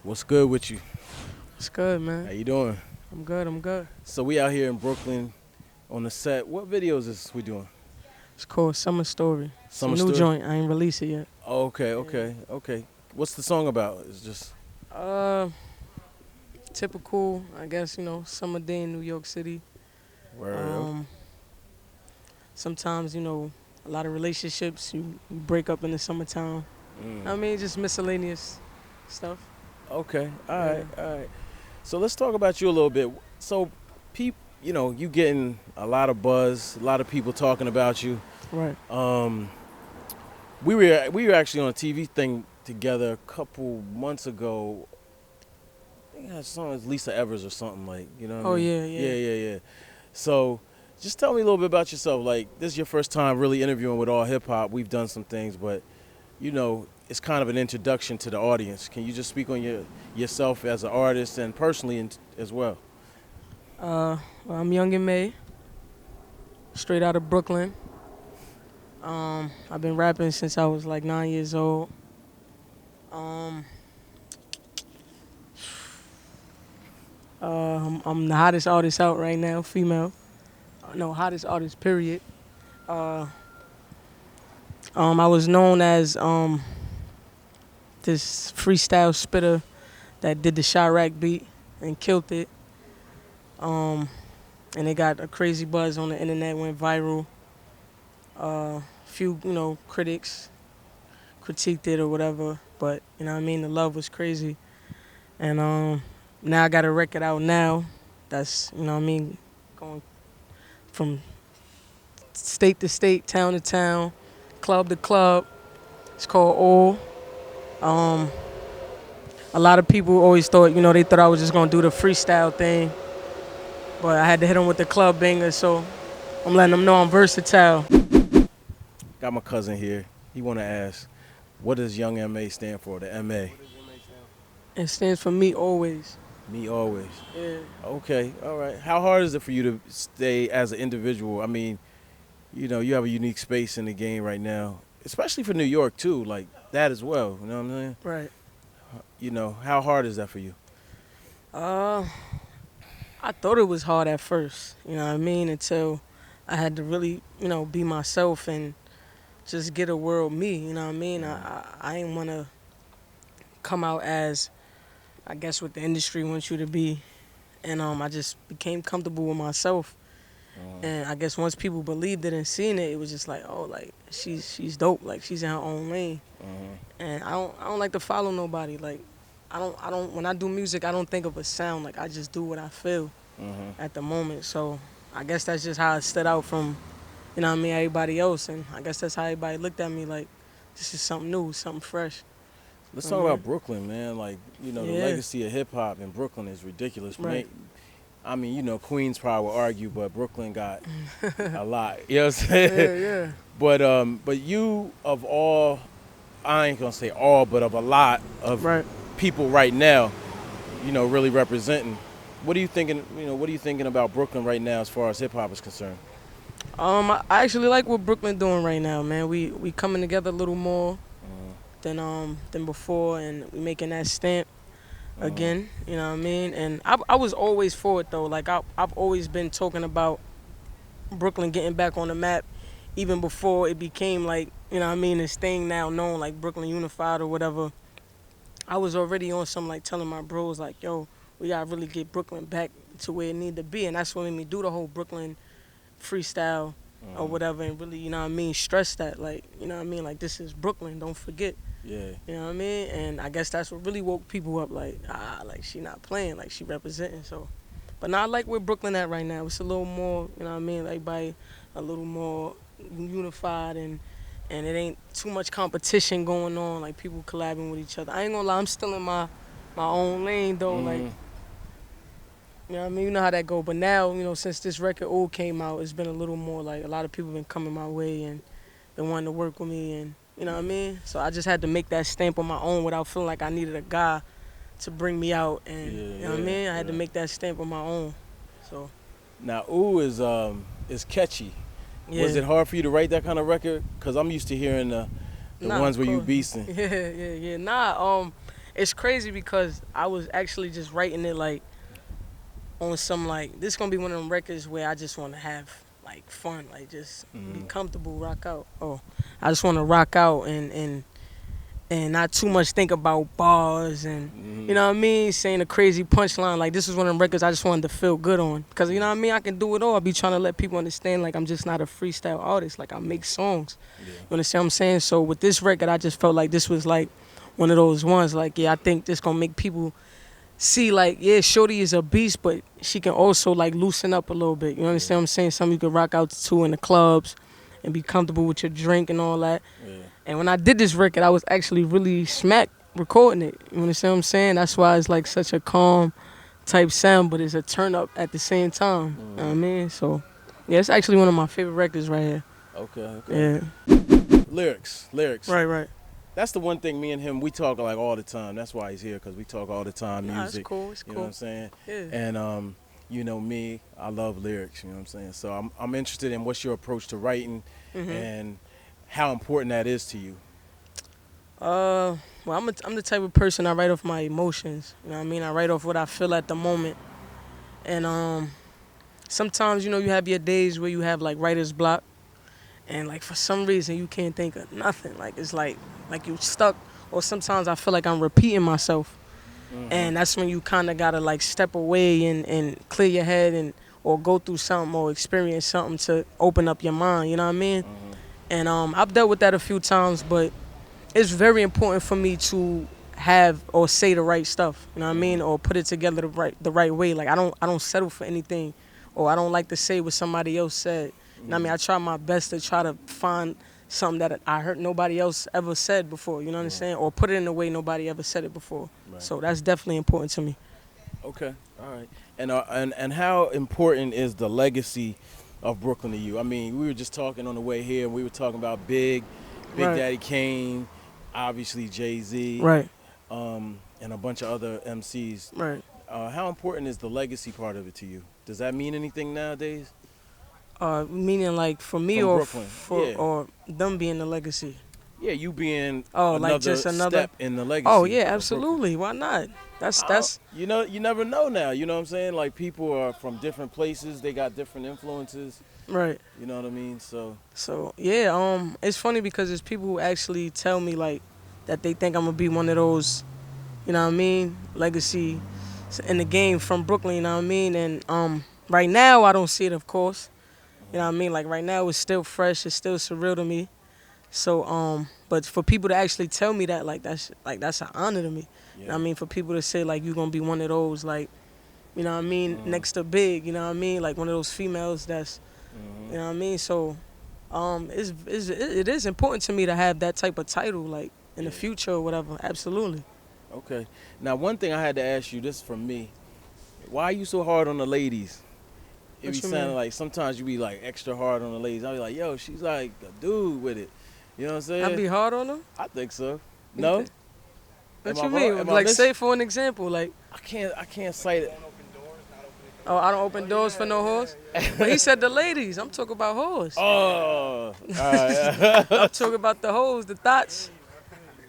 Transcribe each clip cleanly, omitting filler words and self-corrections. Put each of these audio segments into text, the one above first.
What's good with you? It's good, How man. you doing? I'm good. So we out here in Brooklyn on the set. What videos is we doing? It's called Summer Story. It's a Summer new Story? joint. I ain't released it yet. Oh, okay, Yeah. okay. What's the song about? It's just Uh, Typical, I guess, summer day in New York City. word. Um, Sometimes, a lot of relationships you break up in the summertime. Mm. I mean, just miscellaneous stuff. Okay, Yeah. all right. So let's talk about you a little bit. So, you getting a lot of buzz, a lot of people talking about you. Right. Um, we were actually on a TV thing together a couple months ago. I think that song is Lisa Evers or something like, you know what I Oh mean? yeah, Yeah, yeah. yeah, yeah. So, just tell me a little bit about yourself. Like, this is your first time really interviewing with AllHipHop. We've done some things, but it's kind of an introduction to the audience. Can you just speak on yourself as an artist and personally as well? Well, I'm young and May, straight out of Brooklyn. I've been rapping since I was like 9 years old. Um, I'm the hottest artist out right now, female. No, hottest artist, period. Uh, I was known as this freestyle spitter that did the Chirac beat and killed it. Um, and it got a crazy buzz on the internet, went viral. Few, critics critiqued it or whatever, but you know what I mean. The love was crazy, and now I got a record out now. That's going from state to state, town to town, club to club. It's called All. Um, a lot of people always thought, they thought I was just gonna do the freestyle thing, but I had to hit them with the club banger. So I'm letting them know I'm versatile. Got my cousin here. He want to ask, what does Young MA stand for? The MA. It stands for me always. Me always. Yeah. Okay, all right. How hard is it for you to stay as an individual? I mean, you have a unique space in the game right now, especially for New York too, like that as well. You know what I'm saying? Right. How hard is that for you? Uh, I thought it was hard at first. You know what I mean? Until I had to really, be myself and just get a world me. You know what I mean? I didn't want to come out as, I guess, what the industry wants you to be, and I just became comfortable with myself. And I guess once people believed it and seen it, it was just like, oh, like she's dope, like she's in her own lane. And I don't like to follow nobody. Like I don't when I do music, I don't think of a sound. Like I just do what I feel at the moment. So I guess that's just how I stood out from, everybody else. And I guess that's how everybody looked at me like, this is something new, something fresh. Let's talk about Brooklyn, man. Like, the Yeah. legacy of hip hop in Brooklyn is ridiculous. Right. I mean, Queens probably will argue, but Brooklyn got a lot. You know what I'm saying? Yeah. But you of all, I ain't gonna say all, but of a lot of Right. people right now, really representing. What are you thinking? What are you thinking about Brooklyn right now as far as hip hop is concerned? I actually like what Brooklyn doing right now, man. We coming together a little more than before, and we making that stamp again. You know what I mean? And I was always for it though. Like I've always been talking about Brooklyn getting back on the map, even before it became like, this thing now known like Brooklyn Unified or whatever. I was already on some like telling my bros like, yo, we gotta really get Brooklyn back to where it need to be, and that's what made me do the whole Brooklyn freestyle or whatever, and really, stress that, like, like this is Brooklyn, don't forget. Yeah. You know what I mean? And I guess that's what really woke people up, like, like she not playing, like she representing. So, but now I like where Brooklyn at right now. It's a little more, everybody a little more unified, and it ain't too much competition going on, like people collabing with each other. I ain't gonna lie, I'm still in my own lane though, like, you know what I mean? You know how that go. But now, since this record all came out, it's been a little more like a lot of people been coming my way and been wanting to work with me, and you know what I mean? So I just had to make that stamp on my own without feeling like I needed a guy to bring me out, and you know what I mean? I had to make that stamp on my own. So Now, Ooh is catchy. yeah. Was it hard for you to write that kind of record? Cause I'm used to hearing the Nah, ones of where you course. beasting. Yeah. Nah, It's crazy because I was actually just writing it like on some like this gonna be one of them records where I just want to have like fun, like just be Mm-hmm. comfortable, rock out. Oh, I just want to rock out and not too much think about bars and you Mm-hmm. know what I mean, saying a crazy punchline. Like this was one of them records I just wanted to feel good on because you know what I mean. I can do it all. I be trying to let people understand like I'm just not a freestyle artist. Like I make songs. Yeah. You understand what I'm saying? So with this record, I just felt like this was like one of those ones. Like yeah, I think this gonna make people see like yeah, Shorty is a beast, but she can also like loosen up a little bit. You Yeah. understand what I'm saying? Something you can rock out to in the clubs and be comfortable with your drink and all that. Yeah. And when I did this record, I was actually really smack recording it. You understand what I'm saying? That's why it's like such a calm type sound, but it's a turn up at the same time. You know what I Mm-hmm. mean? So yeah, it's actually one of my favorite records right here. Okay. Okay. Yeah. Lyrics. Lyrics. Right, right. That's the one thing me and him we talk like all the time. That's why he's here because we talk all the time Nah, it's music. cool. It's You know what cool. I'm saying? Yeah. And you know me, I love lyrics. You know what I'm saying? So I'm interested in what's your approach to writing and how important that is to you. Well, I'm the type of person I write off my emotions. You know what I mean? I write off what I feel at the moment. And sometimes, you know, you have your days where you have like writer's block and like for some reason you can't think of nothing. Like it's like you stuck or sometimes I feel like I'm repeating myself. And that's when you kind of got to like step away and clear your head and or go through something or experience something to open up your mind, you know what I mean? And I've dealt with that a few times, but it's very important for me to have or say the right stuff, you know what I mean, or put it together the right way. Like I don't settle for anything, or I don't like to say what somebody else said. You know what I mean? I try my best to try to find something that I heard nobody else ever said before. You know what I'm saying? Or put it in a way nobody ever said it before. Right. So that's definitely important to me. Okay. All right. And how important is the legacy of Brooklyn to you? I mean, we were just talking on the way here. We were talking about Big Right. Daddy Kane, obviously Jay-Z, Right. and a bunch of other MCs. Right. How important is the legacy part of it to you? Does that mean anything nowadays? Meaning like for me From or Brooklyn, for yeah. or them being the legacy. Yeah, you being Oh, another, like just another. step in the legacy. Oh yeah, of Brooklyn. absolutely. Why not? That's You know, you never know now. You know what I'm saying? Like people are from different places. They got different influences. right. You know what I mean? So So yeah, it's funny because there's people who actually tell me like that they think I'm gonna be one of those, you know what I mean, legacy in the game from Brooklyn. You know what I mean? And right now I don't see it, of course. You know what I mean? Like right now it's still fresh. It's still surreal to me. So but for people to actually tell me that, that's an honor to me. You know what I mean? For people to say like you're gonna be one of those like, you know what I mean, next to Big. You know what I mean? Like one of those females that's, you know what I mean? So it is important to me to have that type of title like in the future or whatever. Absolutely. okay. Now, one thing I had to ask you, this is from me. Why are you so hard on the ladies? It What be you sounding mean? like sometimes you be like extra hard on the ladies. I be like, yo, she's like a dude with it. You know what I'm saying? I be hard on them. I think so. You No? think- What Am you I wrong? mean? Am I Like miss- say for an example, like I can't cite it. oh I don't open doors for no horse. But he said the ladies. I'm talking about hoes. Oh, all right. I'm talking about the hoes, the thoughts.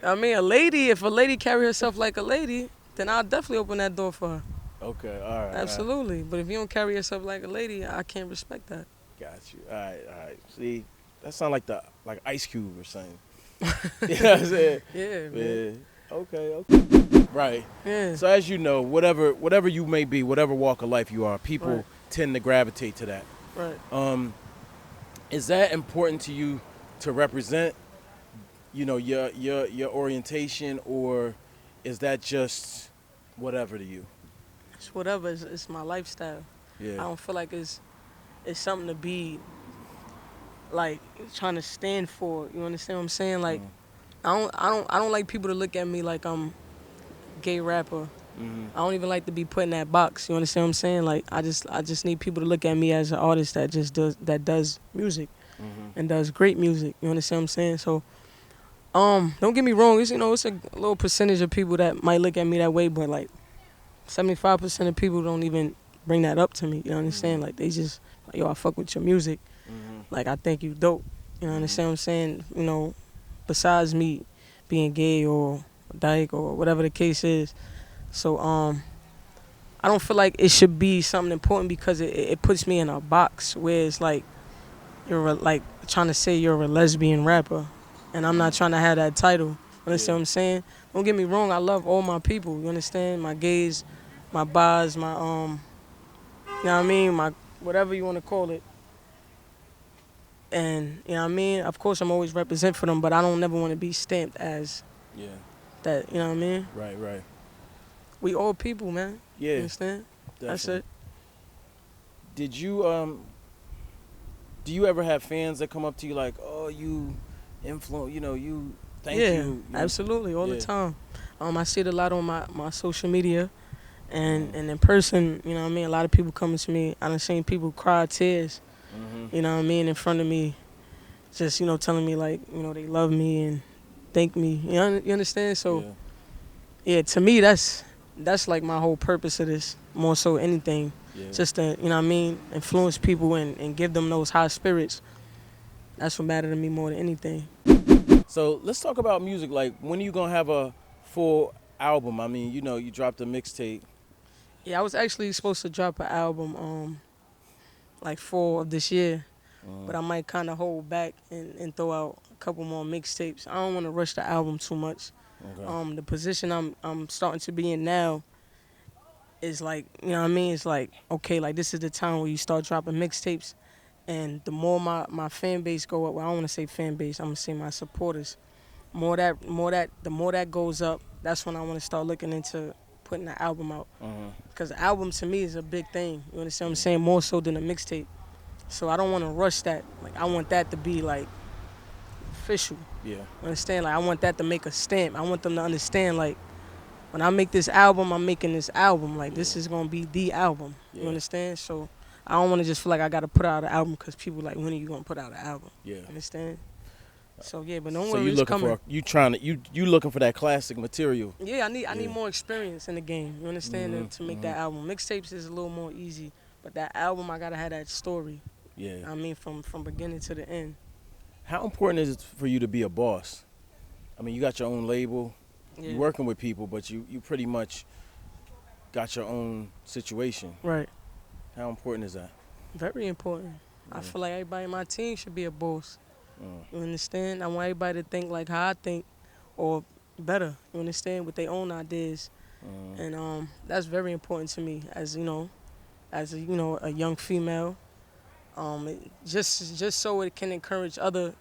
I mean, if a lady carry herself like a lady, then I'll definitely open that door for her. Okay, all right. all right. Absolutely. But if you don't carry yourself like a lady, I can't respect that. Got you. All right. See, that sound like like Ice Cube or something. You know what I'm saying? Yeah, man. Yeah. Okay. Right. Yeah. So as you know, whatever you may be, whatever walk of life you are, people Right. tend to gravitate to that. Right. Is that important to you to represent, you know, your orientation, or is that just whatever to you? It's whatever. It's my lifestyle. Yeah. I don't feel like it's something to be like trying to stand for. You understand what I'm saying? Like I don't like people to look at me like I'm gay rapper. I don't even like to be put in that box. You understand what I'm saying? Like I just need people to look at me as an artist that just does music and does great music. You understand what I'm saying? So don't get me wrong. It's it's a little percentage of people that might look at me that way, but like 75% of people don't even bring that up to me. You understand? Like they just like, yo, I fuck with your music. Like I think you dope. You know understand what I'm saying? Besides me being gay or dyke or whatever the case is. So I don't feel like it should be something important because it puts me in a box where it's like like trying to say you're a lesbian rapper, and I'm not trying to have that title. Understand what I'm saying? Don't get me wrong. I love all my people. You understand? My gays, my bis, my you know what I mean? My whatever you want to call it. And you know what I mean? Of course, I'm always represent for them, but I don't never want to be stamped as Yeah. that. You know what I mean? Right. Right. We all people, man. Yeah. You understand? Definitely. That's it. Did you do you ever have fans that come up to you like, oh, you influence, you thank you? Absolutely, all Yeah. the time. I see it a lot on my social media, and in person. You know what I mean? A lot of people coming to me. I done seen people cry tears. Mm-hmm. You know what I mean? In front of me, just telling me like they love me and thank me. You understand? So yeah, to me that's like my whole purpose of this. More so anything, Yeah. just to what I mean, influence people and give them those high spirits. That's what matters to me more than anything. So let's talk about music. Like, when are you gonna have a full album? I mean, you dropped a mixtape. Yeah, I was actually supposed to drop an album like fall of this year, but I might kind of hold back and throw out a couple more mixtapes. I don't want to rush the album too much. Okay. The position I'm starting to be in now is like, you know what I mean? It's like, okay, like this is the time where you start dropping mixtapes, and the more my fan base go up, well, I don't want to say fan base, I'm gonna say my supporters. The more that goes up, that's when I want to start looking into putting the album out. Because the album to me is a big thing. You understand what I'm saying? More so than a mixtape. So I don't want to rush that. Like I want that to be like official. Yeah. You understand? Like I want that to make a stamp. I want them to understand like when I make this album, I'm making this album. Like this is gonna be the album. You Yeah. understand? So I don't want to just feel like I gotta put out an album because people like, when are you gonna put out an album? Yeah. Understand? So yeah, but don't So worry, you it's looking coming. you looking for that classic material? Yeah, I need Yeah. more experience in the game. You understand? To make that album. Mixtapes is a little more easy, but that album I gotta have that story. Yeah. I mean, from beginning to the end. How important is it for you to be a boss? I mean, you got your own label. Yeah. You're working with people, but you pretty much got your own situation. Right. How important is that? Very important. I feel like everybody in my team should be a boss. You understand? I want everybody to think like how I think, or better. You understand? With their own ideas, and that's very important to me. As a young female, just so it can encourage other,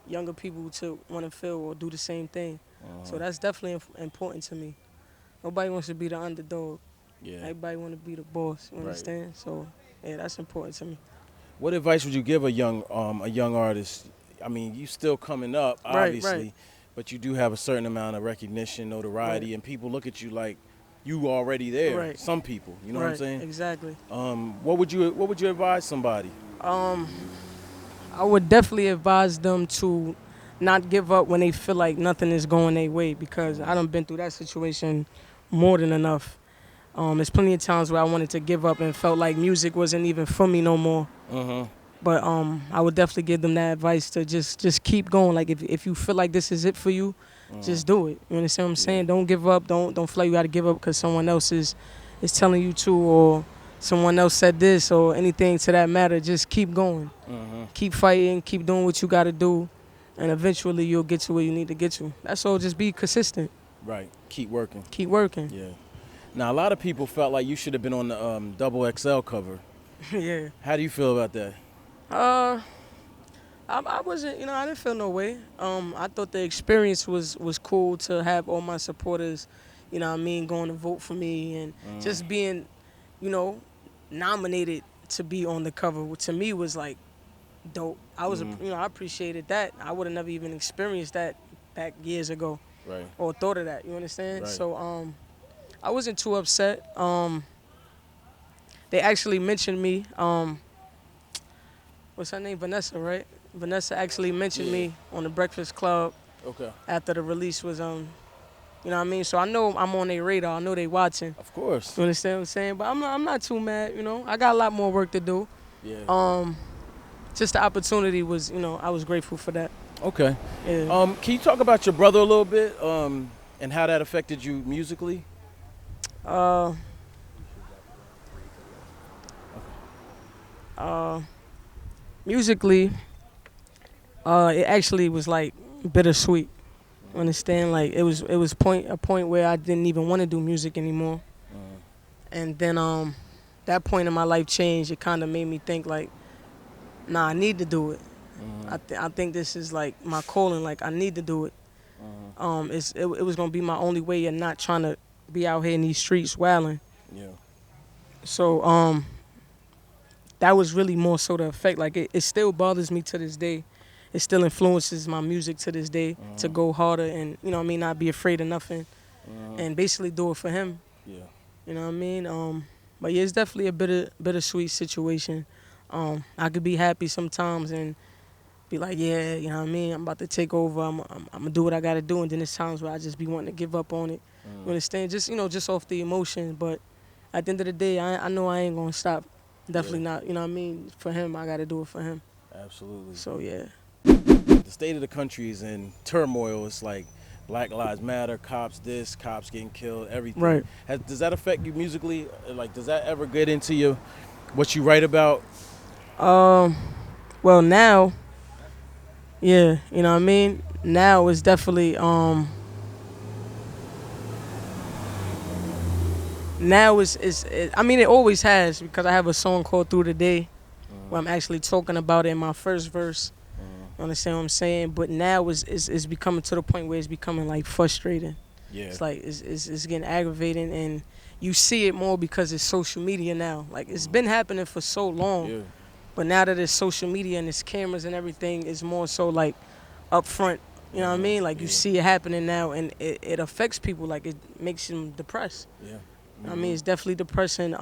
younger people to want to feel or do the same thing. So that's definitely important to me. Nobody wants to be the underdog. Yeah. Everybody want to be the boss. You Right. understand? So yeah, that's important to me. What advice would you give a young artist? I mean, you still coming up, obviously, Right. but you do have a certain amount of recognition, notoriety, Right. and people look at you like you already there. Right. Some people, you know what I'm saying? Exactly. What would you advise somebody? I would definitely advise them to not give up when they feel like nothing is going their way, because I done been through that situation more than enough. There's plenty of times where I wanted to give up and felt like music wasn't even for me no more. But I would definitely give them that advice to just keep going. Like if you feel like this is it for you, just do it. You understand what I'm saying? Don't give up. Don't feel like you got to give up because someone else is telling you to, or someone else said this, or anything to that matter. Just keep going. Keep fighting. Keep doing what you got to do, and eventually you'll get to where you need to get to. That's all. Just be consistent. Right. Keep working. Keep working. Yeah. Now, a lot of people felt like you should have been on the XXL cover. Yeah. How do you feel about that? I wasn't, I didn't feel no way. I thought the experience was cool to have all my supporters, going to vote for me, and just being, nominated to be on the cover, which to me was like dope. I was, I appreciated that. I would have never even experienced that back years ago. Right. Or thought of that. You understand? Right. So, I wasn't too upset. They actually mentioned me. What's her name? Vanessa, right? Vanessa actually mentioned me on the Breakfast Club Okay. after the release was you know what I mean? So I know I'm on their radar. I know they watching. Of course. You understand what I'm saying? But I'm not too mad, I got a lot more work to do. Yeah. Just the opportunity was, I was grateful for that. Okay. Yeah. Can you talk about your brother a little bit? And how that affected you musically? Uh, uh, musically, it actually was like bittersweet. Understand? Like it was a point where I didn't even want to do music anymore, and then that point in my life changed. It kind of made me think like, nah, I need to do it. I think this is like my calling. Like I need to do it. It was gonna be my only way of not trying to be out here in these streets wilding. Yeah. So that was really more so the effect. Like it still bothers me to this day. It still influences my music to this day to go harder and not be afraid of nothing and basically do it for him. Yeah. You know what I mean? But yeah, it's definitely a bittersweet situation. I could be happy sometimes and be like, yeah, you know what I mean? I'm about to take over. I'm gonna do what I gotta do, and then there's times where I just be wanting to give up on it. You understand? Just off the emotion. But at the end of the day, I know I ain't gonna stop. Definitely not. You know what I mean? For him, I gotta do it for him. Absolutely. So yeah. The state of the country is in turmoil. It's like Black Lives Matter, cops this, cops getting killed, everything. Right. Does that affect you musically? Like, does that ever get into what you write about? Well now, yeah, you know what I mean? Now it's definitely now I mean it always has because I have a song called Through the Day where I'm actually talking about it in my first verse. You understand what I'm saying? But now it's becoming to the point where it's becoming like frustrating. Yeah. It's like it's getting aggravating and you see it more because it's social media now. Like it's been happening for so long. Yeah. But now that it's social media and it's cameras and everything, it's more so like up front. You know what I mean? Like you see it happening now and it affects people. Like it makes them depressed. Yeah. I mean, it's definitely depressing.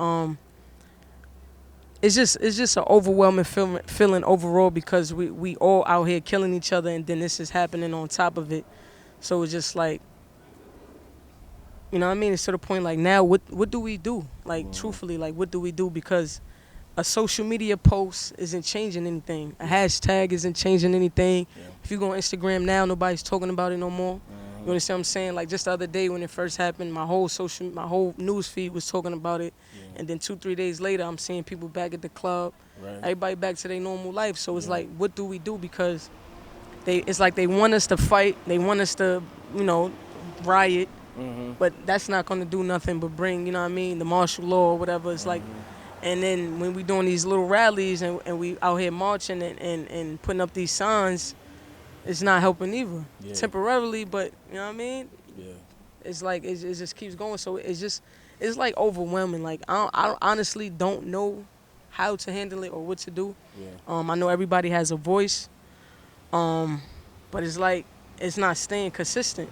It's just an overwhelming feeling overall because we all out here killing each other and then this is happening on top of it. So it's just like, you know what I mean? It's to the point like now what do we do? Like truthfully, like what do we do? Because a social media post isn't changing anything. A hashtag isn't changing anything. Yeah. If you go on Instagram now, nobody's talking about it no more. You understand what I'm saying? Like just the other day when it first happened, my whole news feed was talking about it. Yeah. And then 2-3 days later, I'm seeing people back at the club. Right. Everybody back to their normal life. So it's like, what do we do? Because it's like they want us to fight. They want us to, riot. But that's not going to do nothing but bring, you know what I mean, the martial law or whatever. It's like, and then when we doing these little rallies and we out here marching and putting up these signs, it's not helping either. Yeah. Temporarily, but you know what I mean? Yeah. It's like it just keeps going. So it's like overwhelming. Like I honestly don't know how to handle it or what to do. Yeah. I know everybody has a voice. But it's like it's not staying consistent.